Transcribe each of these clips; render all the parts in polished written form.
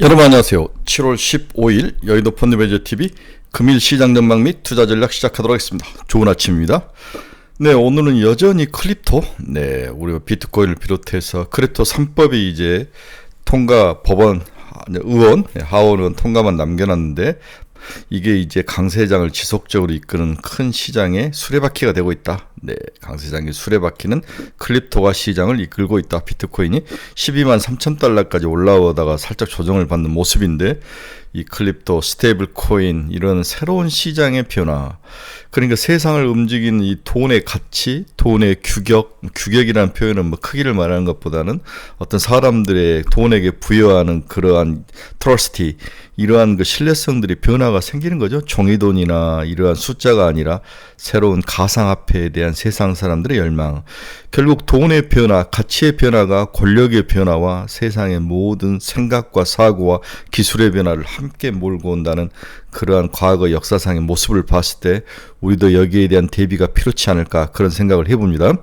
여러분 안녕하세요. 7월 15일 여의도 펀드매니저TV 금일 시장 전망 및 투자 전략 시작하도록 하겠습니다. 좋은 아침입니다. 네, 오늘은 여전히 크립토, 우리가 비트코인을 비롯해서 크립토 3법이 이제 통과 법원, 의원, 하원은 통과만 남겨놨는데 이게 이제 강세장을 지속적으로 이끄는 큰 시장의 수레바퀴가 되고 있다. 강세장의 수레바퀴는 크립토가 시장을 이끌고 있다. 비트코인이 12만 3천 달러까지 올라오다가 살짝 조정을 받는 모습인데 이 크립토, 스테이블 코인 이런 새로운 시장의 변화, 그러니까 세상을 움직이는 이 돈의 가치, 돈의 규격이라는 표현은 뭐 크기를 말하는 것보다는 어떤 사람들의 돈에게 부여하는 그러한 트러스티, 이러한 그 신뢰성들이 변화가 생기는 거죠. 종이돈이나 이러한 숫자가 아니라 새로운 가상화폐에 대한 세상 사람들의 열망. 결국 돈의 변화, 가치의 변화가 권력의 변화와 세상의 모든 생각과 사고와 기술의 변화를 함께 몰고 온다는 그러한 과거 역사상의 모습을 봤을 때 우리도 여기에 대한 대비가 필요치 않을까, 그런 생각을 해봅니다.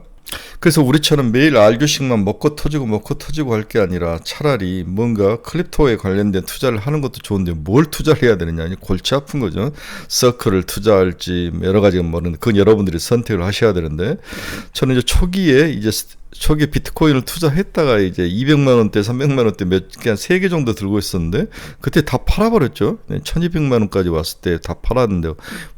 그래서 우리처럼 매일 알교식만 먹고 터지고 할 게 아니라 차라리 뭔가 크립토에 관련된 투자를 하는 것도 좋은데 뭘 투자를 해야 되느냐, 골치 아픈 거죠. 서클을 투자할지 여러 가지가 모르는데 그건 여러분들이 선택을 하셔야 되는데, 저는 이제 초기에 비트코인을 투자했다가 이제 200만 원대, 300만 원대 한 3개 정도 들고 있었는데 그때 다 팔아버렸죠. 1200만 원까지 왔을 때 다 팔았는데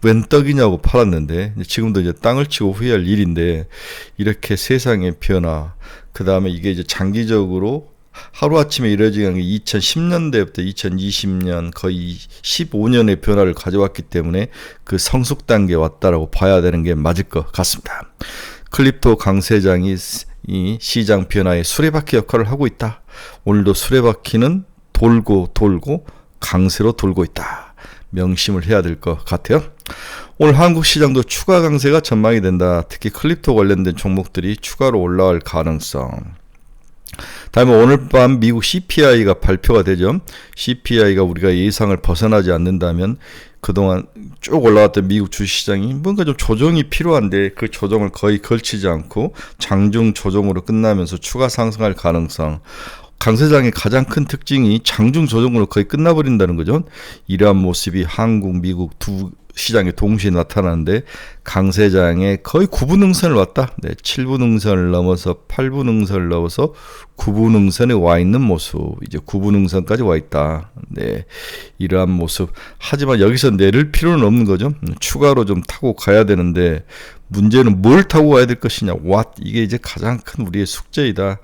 웬 떡이냐고 팔았는데 지금도 이제 땅을 치고 후회할 일인데, 이렇게 세상의 변화, 그 다음에 이게 이제 장기적으로 하루아침에 이루어지는 게 2010년대부터 2020년 거의 15년의 변화를 가져왔기 때문에 그 성숙 단계에 왔다라고 봐야 되는 게 맞을 것 같습니다. 크립토 강세장이 이 시장 변화의 수레바퀴 역할을 하고 있다. 오늘도 수레바퀴는 돌고 강세로 돌고 있다. 명심을 해야 될 것 같아요. 오늘 한국 시장도 추가 강세가 전망이 된다. 특히 크립토 관련된 종목들이 추가로 올라갈 가능성. 다음에 오늘 밤 미국 CPI가 발표가 되죠. CPI가 우리가 예상을 벗어나지 않는다면 그동안 쭉 올라왔던 미국 주식시장이 뭔가 좀 조정이 필요한데 그 조정을 거의 걸치지 않고 장중 조정으로 끝나면서 추가 상승할 가능성. 강세장의 가장 큰 특징이 장중 조정으로 거의 끝나버린다는 거죠. 이러한 모습이 한국, 미국 두 시장에 동시에 나타나는데 강세장에 거의 9분응선을 왔다. 7분응선을 넘어서 8분응선을 넘어서 9분응선에 와 있는 모습. 이제 9분응선까지 와 있다. 이러한 모습. 하지만 여기서 내릴 필요는 없는 거죠. 추가로 좀 타고 가야 되는데 문제는 뭘 타고 가야 될 것이냐. 이게 이제 가장 큰 우리의 숙제이다.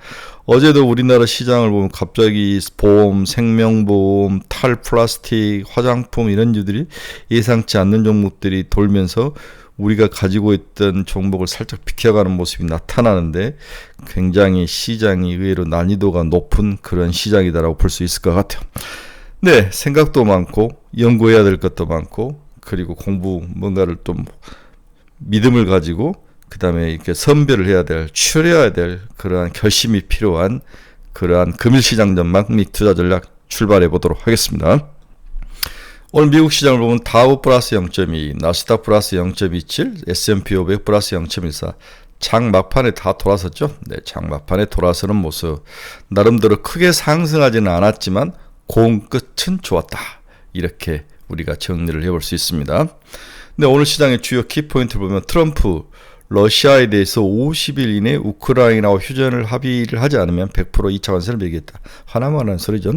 어제도 우리나라 시장을 보면 갑자기 보험, 생명보험, 탈플라스틱, 화장품 이런 유들이 예상치 않는 종목들이 돌면서 우리가 가지고 있던 종목을 살짝 비켜가는 모습이 나타나는데 굉장히 시장이 의외로 난이도가 높은 그런 시장이다라고 볼 수 있을 것 같아요. 생각도 많고 연구해야 될 것도 많고 그리고 뭔가를 좀 믿음을 가지고 그 다음에 이렇게 선별을 해야 될, 추려야 될 그러한 결심이 필요한 그러한 금일시장 전망 및 투자 전략 출발해 보도록 하겠습니다. 오늘 미국 시장을 보면 다우 플러스 0.2, 나스닥 플러스 0.27, S&P 500 플러스 0.14, 장 막판에 다 돌아섰죠. 장 막판에 돌아서는 모습. 나름대로 크게 상승하지는 않았지만 고음 끝은 좋았다. 이렇게 우리가 정리를 해볼 수 있습니다. 오늘 시장의 주요 키포인트를 보면 트럼프, 러시아에 대해서 50일 이내 우크라이나와 휴전을 합의를 하지 않으면 100% 2차 관세를 매기겠다. 하나만한 소리죠.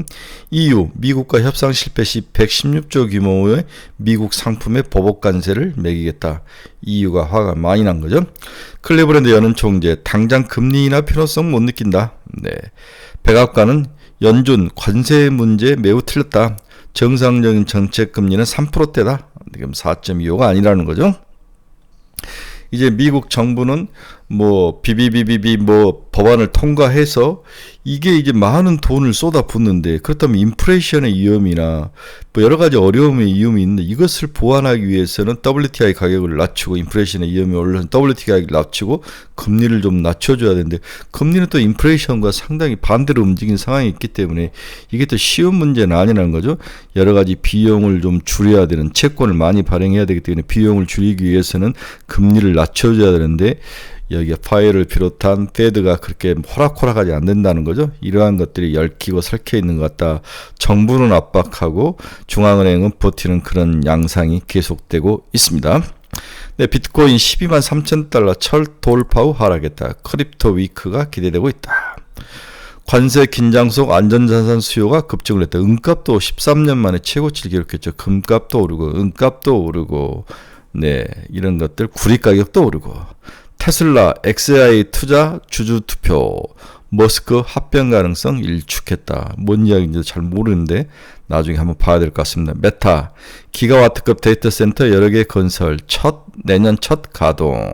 EU, 미국과 협상 실패 시 116조 규모의 미국 상품의 보복 관세를 매기겠다. EU가 화가 많이 난 거죠. 클리브랜드 연은 총재, 당장 금리 인하 필요성 못 느낀다. 백악관은 연준 관세 문제 매우 틀렸다. 정상적인 정책 금리는 3%대다. 지금 4.25가 아니라는 거죠. 이제 미국 정부는 법안을 통과해서 이게 이제 많은 돈을 쏟아붓는데, 그렇다면 인플레이션의 위험이나 여러 가지 어려움의 위험이 있는데 이것을 보완하기 위해서는 WTI 가격을 낮추고, 인플레이션의 위험이 올라서 WTI 가격을 낮추고 금리를 좀 낮춰줘야 되는데, 금리는 또 인플레이션과 상당히 반대로 움직이는 상황이 있기 때문에 이게 또 쉬운 문제는 아니라는 거죠. 여러 가지 비용을 좀 줄여야 되는, 채권을 많이 발행해야 되기 때문에 비용을 줄이기 위해서는 금리를 낮춰줘야 되는데 여기에 파이어를 비롯한 페드가 그렇게 호락호락하지 않는다는 거죠. 이러한 것들이 얽히고 설켜 있는 것 같다. 정부는 압박하고 중앙은행은 버티는 그런 양상이 계속되고 있습니다. 네, 비트코인 12만 3천 달러 철 돌파 후 하락했다. 크립토 위크가 기대되고 있다. 관세 긴장 속 안전자산 수요가 급증을 했다. 은값도 13년 만에 최고치를 기록했죠. 금값도 오르고 은값도 오르고 네, 이런 것들 구리 가격도 오르고 테슬라 XAI 투자 주주 투표 머스크 합병 가능성 일축했다. 뭔 이야기인지 잘 모르는데 나중에 한번 봐야 될 것 같습니다. 메타 기가와트급 데이터 센터 여러 개 건설 내년 첫 가동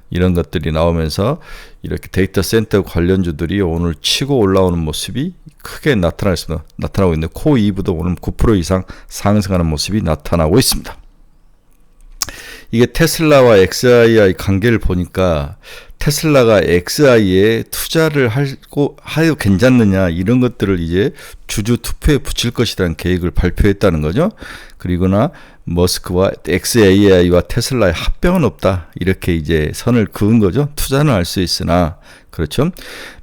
이런 것들이 나오면서 이렇게 데이터 센터 관련주들이 오늘 치고 올라오는 모습이 크게 나타나고 있는데 코이브도 오늘 9% 이상 상승하는 모습이 나타나고 있습니다. 이게 테슬라와 XAI 관계를 보니까 테슬라가 XAI에 투자를 하여 괜찮느냐 이런 것들을 이제 주주 투표에 붙일 것이라는 계획을 발표했다는 거죠. 그리고나 머스크와 XAI와 테슬라의 합병은 없다 이렇게 이제 선을 그은 거죠. 투자는 할 수 있으나 그렇죠.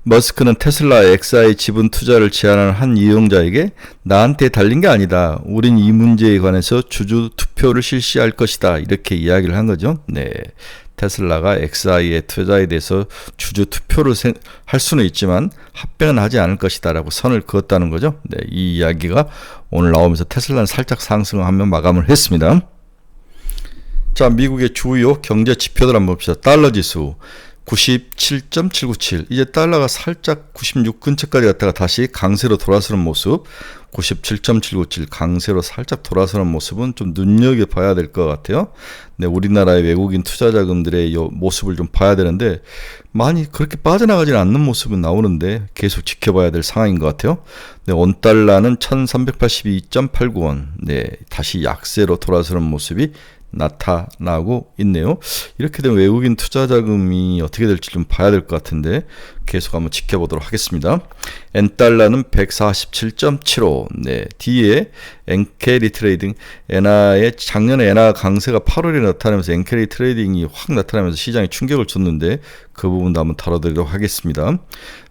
머스크는 테슬라 XAI 지분 투자를 제안하는 한 이용자에게 나한테 달린 게 아니다. 우린 이 문제에 관해서 주주 투표를 실시할 것이다. 이렇게 이야기를 한 거죠. 네. 테슬라가 XAI의 투자에 대해서 주주 투표를 할 수는 있지만 합병은 하지 않을 것이다 라고 선을 그었다는 거죠. 네, 이 이야기가 오늘 나오면서 테슬라는 살짝 상승하며 마감을 했습니다. 자, 미국의 주요 경제 지표들 한번 봅시다. 달러 지수 97.797 이제 달러가 살짝 96 근처까지 갔다가 다시 강세로 돌아서는 모습 97.797 강세로 살짝 돌아서는 모습은 좀 눈여겨봐야 될 것 같아요. 네, 우리나라의 외국인 투자자금들의 이 모습을 좀 봐야 되는데 많이 그렇게 빠져나가지는 않는 모습은 나오는데 계속 지켜봐야 될 상황인 것 같아요. 네, 원달러는 1382.89원 네, 다시 약세로 돌아서는 모습이 나타나고 있네요. 이렇게 되면 외국인 투자 자금이 어떻게 될지 좀 봐야 될 것 같은데 계속 한번 지켜보도록 하겠습니다. 엔달러는 147.75 네, 뒤에 엔캐리 트레이딩 작년에 엔화 강세가 8월에 나타나면서 엔캐리 트레이딩이 확 나타나면서 시장에 충격을 줬는데 그 부분도 한번 다뤄드리도록 하겠습니다.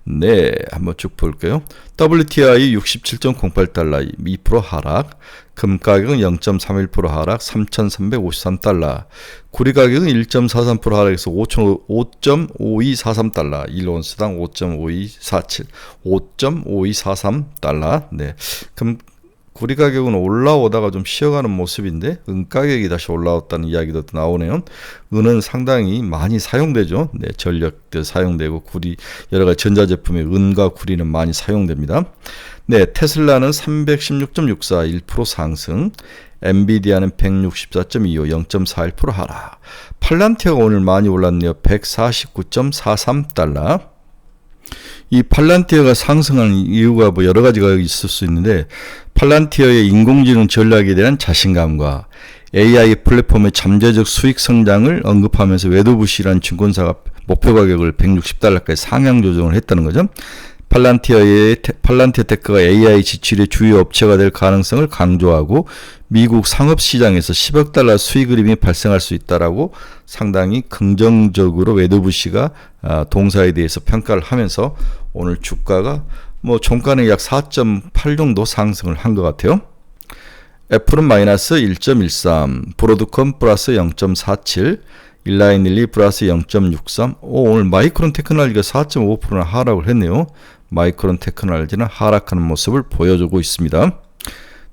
네, 한번 쭉 볼게요. WTI 67.08달러 2% 하락, 금 가격은 0.31% 하락 3,353달러, 구리 가격은 1.43% 하락해서 5.5243달러, 1온스당 5.5243달러. 네, 구리 가격은 올라오다가 좀 쉬어가는 모습인데 은 가격이 다시 올라왔다는 이야기도 나오네요. 은은 상당히 많이 사용되죠. 네, 전력도 사용되고 여러 가지 전자제품에 은과 구리는 많이 사용됩니다. 네, 테슬라는 316.64 1% 상승, 엔비디아는 164.25 0.41% 하락. 팔란티어가 오늘 많이 올랐네요. 149.43달러. 이 팔란티어가 상승하는 이유가 뭐 여러 가지가 있을 수 있는데 팔란티어의 인공지능 전략에 대한 자신감과 AI 플랫폼의 잠재적 수익 성장을 언급하면서 웨더부시라는 증권사가 목표 가격을 160달러까지 상향 조정을 했다는 거죠. 팔란티어 테크가 AI 지출의 주요 업체가 될 가능성을 강조하고 미국 상업시장에서 10억 달러 수익 흐름이 발생할 수 있다라고 상당히 긍정적으로 웨더부시가 동사에 대해서 평가를 하면서 오늘 주가가 뭐 종가는 약 4.8 정도 상승을 한 것 같아요. 애플은 마이너스 1.13, 브로드컴 플러스 0.47, 일라인일리 플러스 0.63. 오늘 마이크론 테크놀로지가 4.5%나 하락을 했네요. 마이크론 테크놀로지는 하락하는 모습을 보여주고 있습니다.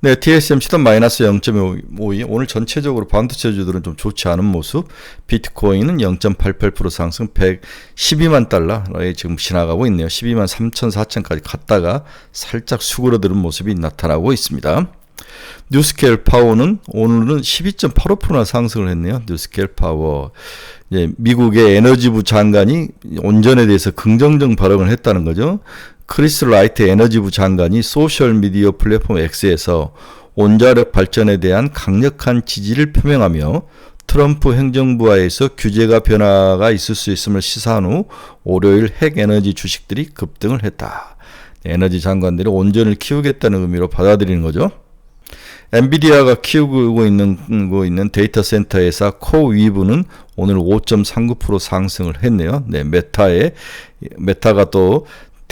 네, TSMC도 마이너스 0.52. 오늘 전체적으로 반도체주들은 좀 좋지 않은 모습. 비트코인은 0.88% 상승 112만 달러에 지금 지나가고 있네요. 12만 3천 4천까지 갔다가 살짝 수그러드는 모습이 나타나고 있습니다. 뉴스케일 파워는 오늘은 12.85%나 상승을 했네요. 뉴스케일 파워. 예, 미국의 에너지부 장관이 온전에 대해서 긍정적 발언을 했다는 거죠. 크리스 라이트 에너지부 장관이 소셜미디어 플랫폼 X에서 원자력 발전에 대한 강력한 지지를 표명하며 트럼프 행정부하에서 규제가 변화가 있을 수 있음을 시사한 후 월요일 핵에너지 주식들이 급등을 했다. 에너지 장관들이 온전을 키우겠다는 의미로 받아들이는 거죠. 엔비디아가 키우고 있는 데이터 센터 회사 코위브는 오늘 5.39% 상승을 했네요. 네, 메타가 또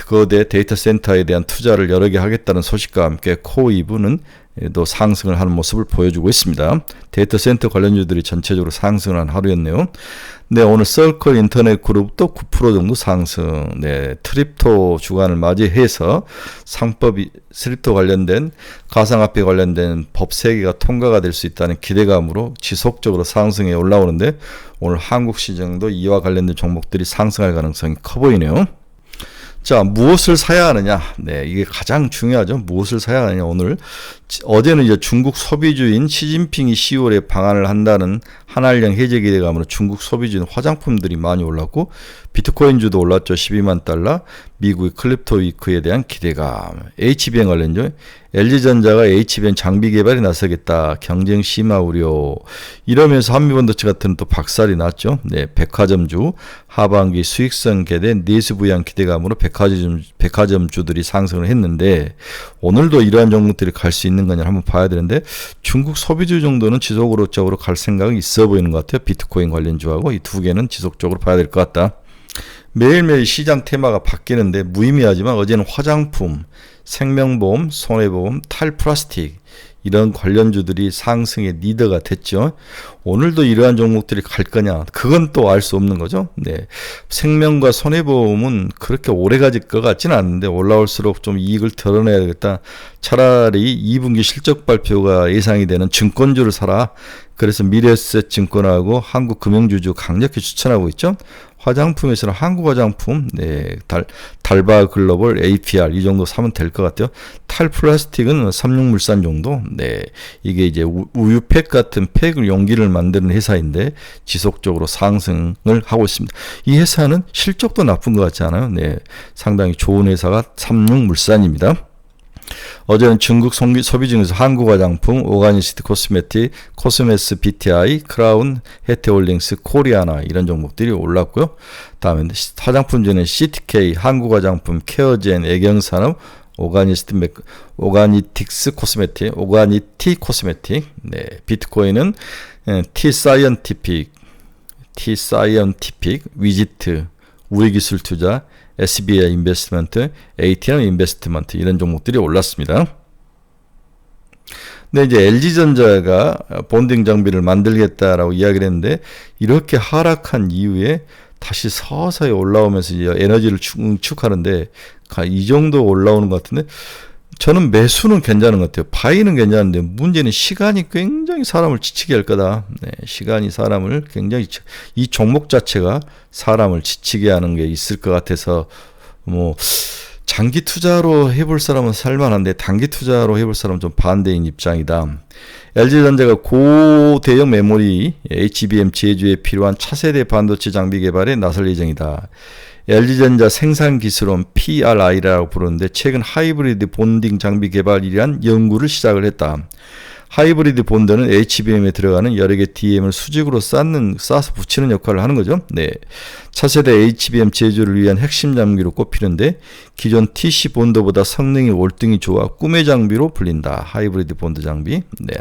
거대 데이터 센터에 대한 투자를 여러 개 하겠다는 소식과 함께 코위브는 또 상승을 하는 모습을 보여주고 있습니다. 데이터 센터 관련주들이 전체적으로 상승을 한 하루였네요. 네, 오늘 서클 인터넷 그룹도 9% 정도 상승. 네, 트립토 주간을 맞이해서 트립토 관련된 가상화폐 관련된 법 3개가 통과가 될 수 있다는 기대감으로 지속적으로 상승해 올라오는데 오늘 한국 시장도 이와 관련된 종목들이 상승할 가능성이 커 보이네요. 자, 무엇을 사야 하느냐? 네, 이게 가장 중요하죠. 무엇을 사야 하느냐? 어제는 이제 중국 소비주인 시진핑이 10월에 방한을 한다는 한알령 해제 기대감으로 중국 소비주인 화장품들이 많이 올랐고, 비트코인주도 올랐죠. 12만 달러. 미국의 클립토 위크에 대한 기대감. HBM 관련죠. LG전자가 HBM 장비 개발에 나서겠다. 경쟁 심화 우려. 이러면서 한미반도체 같은 또 박살이 났죠. 네, 백화점주 하반기 수익성 개대 내수 부양 기대감으로 백화점주들이 상승을 했는데 오늘도 이러한 종목들이 갈 수 있는 거냐 한번 봐야 되는데 중국 소비주 정도는 지속적으로 갈 생각이 있어 보이는 것 같아요. 비트코인 관련주하고 이 두 개는 지속적으로 봐야 될 것 같다. 매일매일 시장 테마가 바뀌는데 무의미하지만 어제는 화장품, 생명보험, 손해보험, 탈플라스틱 이런 관련주들이 상승의 리더가 됐죠. 오늘도 이러한 종목들이 갈 거냐? 그건 또 알 수 없는 거죠. 네, 생명과 손해보험은 그렇게 오래 가질 것 같지는 않은데 올라올수록 좀 이익을 덜어내야 되겠다. 차라리 2분기 실적 발표가 예상이 되는 증권주를 사라. 그래서 미래에셋 증권하고 한국금융주주 강력히 추천하고 있죠. 화장품에서는 한국화장품, 네, 달바 글로벌 APR 이 정도 사면 될 것 같아요. 탈플라스틱은 삼육물산 정도. 네, 이게 이제 우유팩 같은 팩을 용기를 만드는 회사인데 지속적으로 상승을 하고 있습니다. 이 회사는 실적도 나쁜 것 같지 않아요? 네, 상당히 좋은 회사가 삼육물산입니다. 어제는 중국 소비 중에서 한국화장품, 오가니스트 코스메틱, 코스메스 BTI, 크라운, 해태홀딩스, 코리아나 이런 종목들이 올랐고요. 다음에 화장품주는 CTK, 한국화장품, 케어젠, 애경산업, 오가니틱스 코스메틱, 오가니티 코스메틱, 네, 비트코인은 T-사이언티픽, 위지트, 우리기술투자, SBI 인베스트먼트, ATM 인베스트먼트 이런 종목들이 올랐습니다. 근데 이제 LG전자가 본딩 장비를 만들겠다라고 이야기를 했는데 이렇게 하락한 이후에 다시 서서히 올라오면서 이제 에너지를 응축하는데 이 정도 올라오는 것 같은데 저는 매수는 괜찮은 것 같아요. 바이는 괜찮은데 문제는 시간이 굉장히 사람을 지치게 할 거다. 네, 시간이 사람을 굉장히 이 종목 자체가 사람을 지치게 하는 게 있을 것 같아서 뭐 장기 투자로 해볼 사람은 살만한데 단기 투자로 해볼 사람은 좀 반대인 입장이다. LG전자가 고대형 메모리 HBM 제조에 필요한 차세대 반도체 장비 개발에 나설 예정이다. LG전자 생산기술원 PRI라고 부르는데 최근 하이브리드 본딩 장비 개발이란 연구를 시작을 했다. 하이브리드 본드는 HBM에 들어가는 여러 개 DM을 수직으로 쌓아서 붙이는 역할을 하는 거죠. 네, 차세대 HBM 제조를 위한 핵심 장비로 꼽히는데 기존 TC 본드보다 성능이 월등히 좋아 꿈의 장비로 불린다. 하이브리드 본드 장비. 네,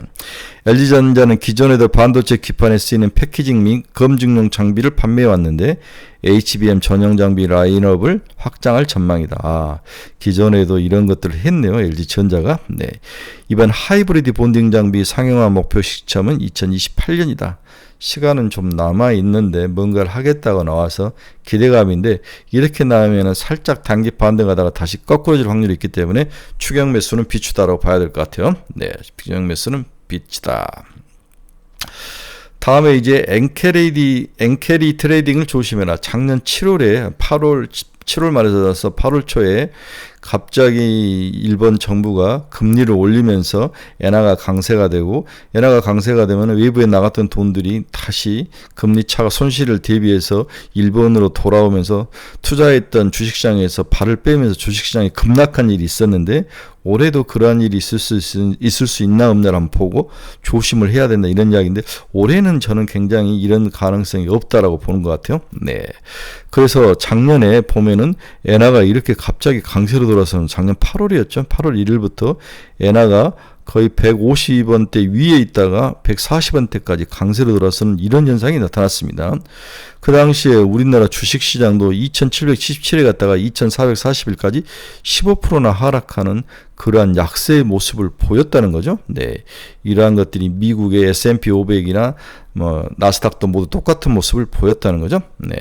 LG전자는 기존에도 반도체 기판에 쓰이는 패키징 및 검증용 장비를 판매해 왔는데 HBM 전용 장비 라인업을 확장할 전망이다. 기존에도 이런 것들을 했네요. LG전자가. 네, 이번 하이브리드 본딩 장비 상용화 목표 시점은 2028년이다. 시간은 좀 남아 있는데 뭔가를 하겠다고 나와서 기대감인데 이렇게 나오면 살짝 단기 반등하다가 다시 거꾸로질 확률이 있기 때문에 추격 매수는 비추다라고 봐야 될 것 같아요. 네, 추격 매수는 비추다. 다음에 이제 엔캐리 트레이딩을 조심해라. 작년 7월 말에서 8월 초에 갑자기 일본 정부가 금리를 올리면서 엔화가 강세가 되고 엔화가 강세가 되면 외부에 나갔던 돈들이 다시 금리 차가 손실을 대비해서 일본으로 돌아오면서 투자했던 주식시장에서 발을 빼면서 주식시장이 급락한 일이 있었는데 올해도 그러한 일이 있을 수 있나 없나를 한번 보고 조심을 해야 된다 이런 이야기인데 올해는 저는 굉장히 이런 가능성이 없다라고 보는 것 같아요. 네, 그래서 작년에 보면은 엔화가 이렇게 갑자기 강세로 돌아서는 작년 8월이었죠. 8월 1일부터 엔화가 거의 150원대 위에 있다가 140원대까지 강세로 들어서는 이런 현상이 나타났습니다. 그 당시에 우리나라 주식시장도 2777에 갔다가 2440일까지 15%나 하락하는 그러한 약세의 모습을 보였다는 거죠. 네, 이러한 것들이 미국의 S&P 500이나 나스닥도 모두 똑같은 모습을 보였다는 거죠. 네,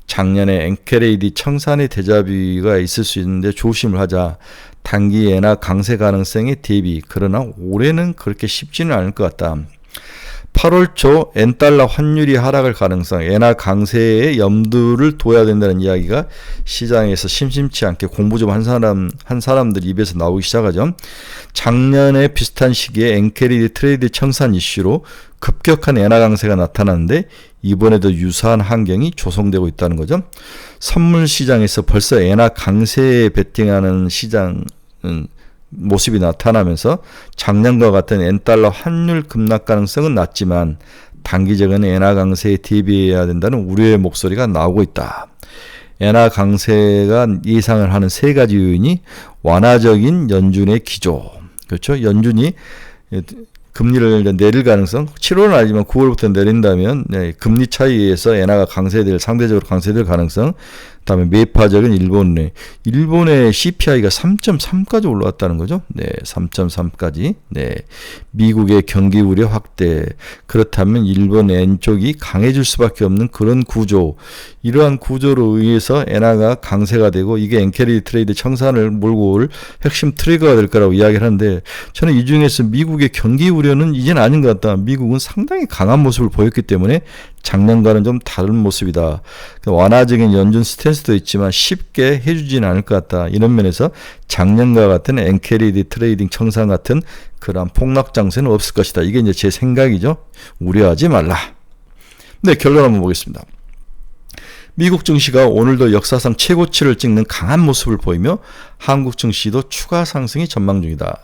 작년에 엔켈레이디 청산의 대자뷰가 있을 수 있는데 조심을 하자. 단기 엔화 강세 가능성에 대비. 그러나 올해는 그렇게 쉽지는 않을 것 같다. 8월 초 엔달러 환율이 하락할 가능성, 엔화 강세에 염두를 둬야 된다는 이야기가 시장에서 심심치 않게 공부 좀 한 사람들 입에서 나오기 시작하죠. 작년에 비슷한 시기에 엔켈레이디 트레이드 청산 이슈로 급격한 엔화 강세가 나타났는데 이번에도 유사한 환경이 조성되고 있다는 거죠. 선물 시장에서 벌써 엔화 강세에 베팅하는 시장 모습이 나타나면서 작년과 같은 엔달러 환율 급락 가능성은 낮지만 단기적인 엔화 강세에 대비해야 된다는 우려의 목소리가 나오고 있다. 엔화 강세가 예상을 하는 세 가지 요인이 완화적인 연준의 기조, 그렇죠? 연준이 금리를 내릴 가능성, 7월은 아니지만 9월부터 내린다면 금리 차이에서 엔화가 상대적으로 강세될 가능성, 그다음에 매파적인 일본의 CPI가 3.3까지 올라왔다는 거죠. 네, 3.3까지. 네, 미국의 경기 우려 확대. 그렇다면 일본 엔 쪽이 강해질 수밖에 없는 그런 구조. 이러한 구조로 의해서 엔화가 강세가 되고 이게 엔켈레이디 트레이드 청산을 몰고 올 핵심 트리거가 될 거라고 이야기를 하는데 저는 이 중에서 미국의 경기 우려는 이제는 아닌 것 같다. 미국은 상당히 강한 모습을 보였기 때문에 작년과는 좀 다른 모습이다. 완화적인 연준 스탠스도 있지만 쉽게 해주지는 않을 것 같다. 이런 면에서 작년과 같은 엔켈레이디 트레이딩 청산 같은 그런 폭락 장세는 없을 것이다. 이게 이제 제 생각이죠. 우려하지 말라. 네, 결론 한번 보겠습니다. 미국 증시가 오늘도 역사상 최고치를 찍는 강한 모습을 보이며 한국 증시도 추가 상승이 전망 중이다.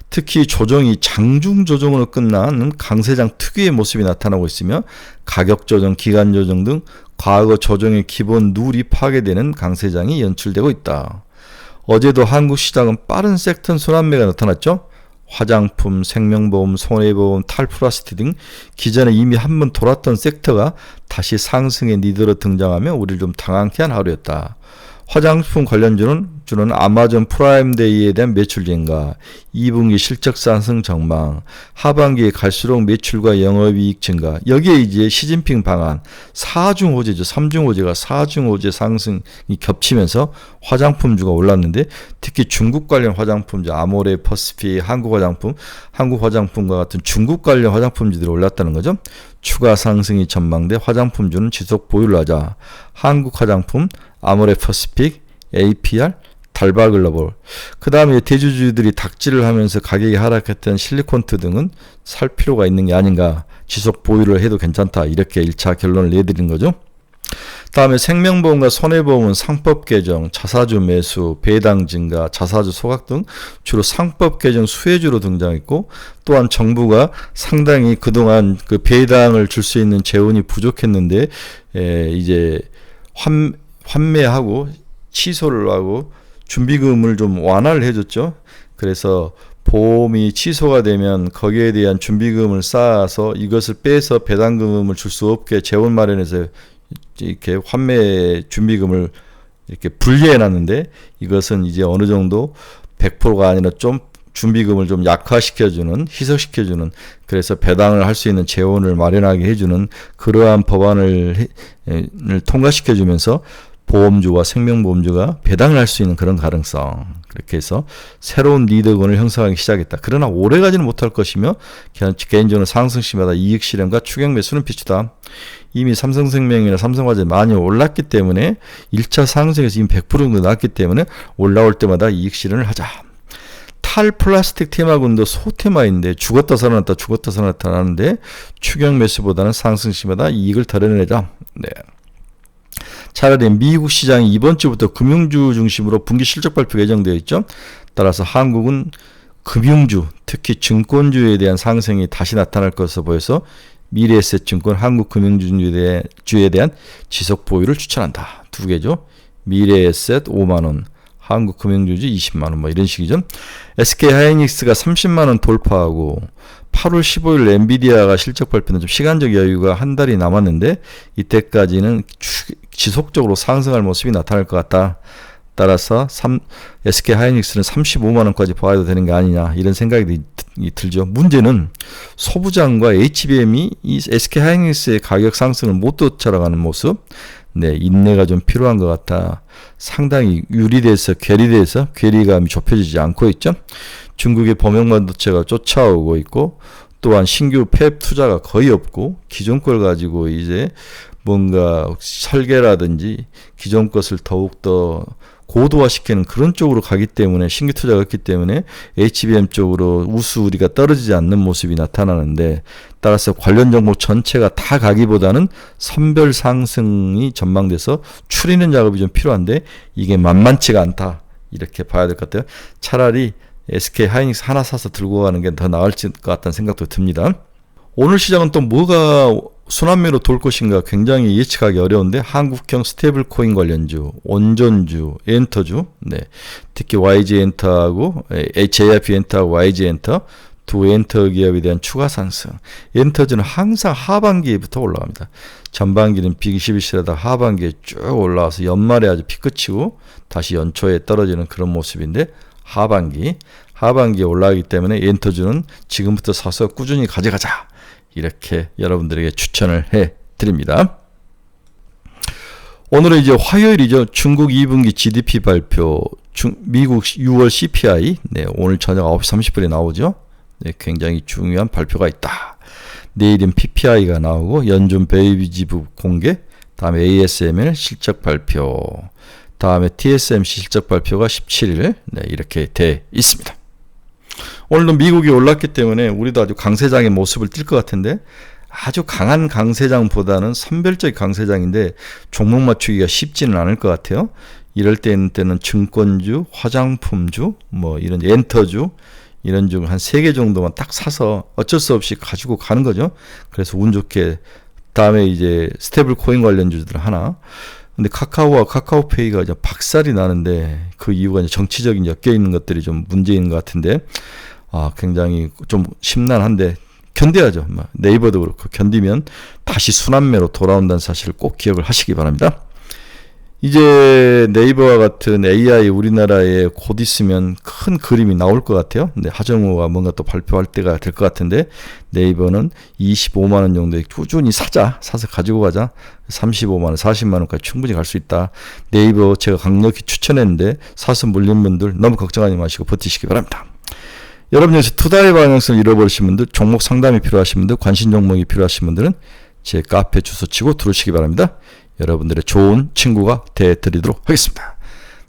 특히 조정이 장중 조정으로 끝나는 강세장 특유의 모습이 나타나고 있으며 가격 조정, 기간 조정 등 과거 조정의 기본 룰이 파괴되는 강세장이 연출되고 있다. 어제도 한국 시장은 빠른 섹터 순환매가 나타났죠. 화장품, 생명보험, 손해보험, 탈플라스틱 등 기존에 이미 한번 돌았던 섹터가 다시 상승의 리더로 등장하며 우리를 좀 당황케 한 하루였다. 화장품 관련주는 아마존 프라임데이에 대한 매출 증가, 2분기 실적 상승 전망, 하반기에 갈수록 매출과 영업이익 증가, 여기에 이제 시진핑 방안, 4중 호재죠. 3중 호재가 4중 호재 상승이 겹치면서 화장품주가 올랐는데 특히 중국 관련 화장품주, 아모레, 퍼시픽, 한국 화장품과 같은 중국 관련 화장품주들이 올랐다는 거죠. 추가 상승이 전망돼 화장품주는 지속 보유를 하자. 한국 화장품, 아모레 퍼시픽, APR, 달바글로벌. 그 다음에 대주주들이 닥질을 하면서 가격이 하락했던 실리콘트 등은 살 필요가 있는 게 아닌가. 지속 보유를 해도 괜찮다. 이렇게 1차 결론을 내드린 거죠. 다음에 생명보험과 손해보험은 상법 개정, 자사주 매수, 배당 증가, 자사주 소각 등 주로 상법 개정 수혜주로 등장했고 또한 정부가 상당히 그동안 그 배당을 줄 수 있는 재원이 부족했는데 이제 환매하고 취소를 하고 준비금을 좀 완화를 해줬죠. 그래서 보험이 취소가 되면 거기에 대한 준비금을 쌓아서 이것을 빼서 배당금을 줄 수 없게 재원 마련해서 이렇게 환매 준비금을 이렇게 분리해 놨는데 이것은 이제 어느 정도 100%가 아니라 좀 준비금을 좀 약화시켜주는, 희석시켜주는, 그래서 배당을 할 수 있는 재원을 마련하게 해주는 그러한 법안을 통과시켜주면서 보험주와 생명보험주가 배당을 할 수 있는 그런 가능성, 그렇게 해서 새로운 리더군을 형성하기 시작했다. 그러나 오래가지는 못할 것이며 개인적으로 상승시마다 이익 실현과 추격 매수는 비추다. 이미 삼성생명이나 삼성화재 많이 올랐기 때문에 1차 상승에서 이미 100% 정도 나왔기 때문에 올라올 때마다 이익 실현을 하자. 탈플라스틱 테마군도 소테마인데 죽었다 살아났다 하는데 추격 매수보다는 상승시마다 이익을 덜어내자. 네. 차라리 미국 시장이 이번 주부터 금융주 중심으로 분기 실적 발표가 예정되어 있죠. 따라서 한국은 금융주, 특히 증권주에 대한 상승이 다시 나타날 것으로 보여서 미래에셋증권, 한국금융주에 대한 지속 보유를 추천한다. 두 개죠. 미래에셋 5만원, 한국금융주주 20만원 뭐 이런 식이죠. SK하이닉스가 30만원 돌파하고 8월 15일 엔비디아가 실적 발표는 좀 시간적 여유가 한 달이 남았는데 이때까지는 지속적으로 상승할 모습이 나타날 것 같다. 따라서 SK하이닉스는 35만원까지 봐야 되는 게 아니냐 이런 생각이 들죠. 문제는 소부장과 HBM이 이 SK하이닉스의 가격 상승을 못 쫓아가는 모습, 네, 인내가 좀 필요한 것 같다. 상당히 유리돼서 괴리감이 좁혀지지 않고 있죠. 중국의 범용반도체가 쫓아오고 있고 또한 신규 팹 투자가 거의 없고 기존 걸 가지고 이제 뭔가 설계라든지 기존 것을 더욱더 고도화시키는 그런 쪽으로 가기 때문에 신규 투자가 없기 때문에 HBM 쪽으로 우수우리가 떨어지지 않는 모습이 나타나는데 따라서 관련 종목 전체가 다 가기보다는 선별 상승이 전망돼서 추리는 작업이 좀 필요한데 이게 만만치가 않다 이렇게 봐야 될 것 같아요. 차라리 SK하이닉스 하나 사서 들고 가는 게 더 나을 것 같다는 생각도 듭니다. 오늘 시장은 또 뭐가 순환매로 돌 것인가 굉장히 예측하기 어려운데 한국형 스테이블 코인 관련주, 원전주, 엔터주, 네, 특히 YG엔터하고 JYP엔터하고 YG엔터 두 엔터 기업에 대한 추가 상승. 엔터주는 항상 하반기부터 올라갑니다. 전반기는 빅21시라다 하반기에 쭉 올라와서 연말에 아주 피크치고 다시 연초에 떨어지는 그런 모습인데 하반기에 올라가기 때문에 엔터주는 지금부터 사서 꾸준히 가져가자. 이렇게 여러분들에게 추천을 해 드립니다. 오늘은 이제 화요일이죠. 중국 2분기 GDP 발표, 미국 6월 CPI, 네, 오늘 저녁 9시 30분에 나오죠. 네, 굉장히 중요한 발표가 있다. 내일은 PPI가 나오고 연준 베이비지부 공개, 다음에 ASML 실적 발표, 다음에 TSMC 실적 발표가 17일, 네, 이렇게 돼 있습니다. 오늘도 미국이 올랐기 때문에 우리도 아주 강세장의 모습을 띌 것 같은데 아주 강한 강세장보다는 선별적 강세장인데 종목 맞추기가 쉽지는 않을 것 같아요. 이럴 때는 증권주, 화장품주, 뭐 이런 엔터주 이런 중 한 3개 정도만 딱 사서 어쩔 수 없이 가지고 가는 거죠. 그래서 운 좋게 다음에 이제 스테이블 코인 관련주들 하나. 근데 카카오와 카카오페이가 이제 박살이 나는데 그 이유가 이제 정치적인 엮여 있는 것들이 좀 문제인 것 같은데 굉장히 좀 심란한데 견뎌야죠. 네이버도 그렇고 견디면 다시 순환매로 돌아온다는 사실을 꼭 기억을 하시기 바랍니다. 이제 네이버와 같은 AI 우리나라에 곧 있으면 큰 그림이 나올 것 같아요. 근데 하정우가 뭔가 또 발표할 때가 될 것 같은데 네이버는 25만 원 정도에 꾸준히 사서 가지고 가자. 35만 원, 40만 원까지 충분히 갈 수 있다. 네이버 제가 강력히 추천했는데 사서 물린 분들 너무 걱정하지 마시고 버티시기 바랍니다. 여러분 여기서 투자의 방향성을 잃어버리신 분들, 종목 상담이 필요하신 분들, 관심 종목이 필요하신 분들은 제 카페 주소 치고 들어오시기 바랍니다. 여러분들의 좋은 친구가 되어드리도록 하겠습니다.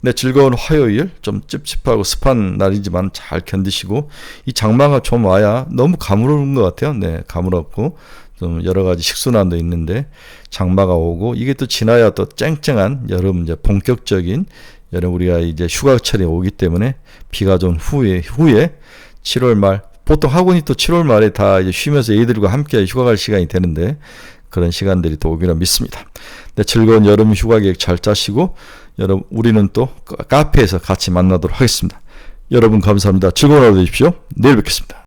네, 즐거운 화요일, 좀 찝찝하고 습한 날이지만 잘 견디시고 이 장마가 좀 와야 너무 가물은 것 같아요. 네, 가물었고 좀 여러 가지 식순환도 있는데 장마가 오고 이게 또 지나야 또 쨍쨍한 여름 이제 본격적인 여름 우리가 이제 휴가철이 오기 때문에 비가 좀 후에 7월 말 보통 학원이 또 7월 말에 다 이제 쉬면서 애들과 함께 휴가 갈 시간이 되는데 그런 시간들이 또 오기로 믿습니다. 네, 즐거운 여름 휴가 계획 잘 짜시고 여러분 우리는 또 카페에서 같이 만나도록 하겠습니다. 여러분 감사합니다. 즐거운 하루 되십시오. 내일 뵙겠습니다.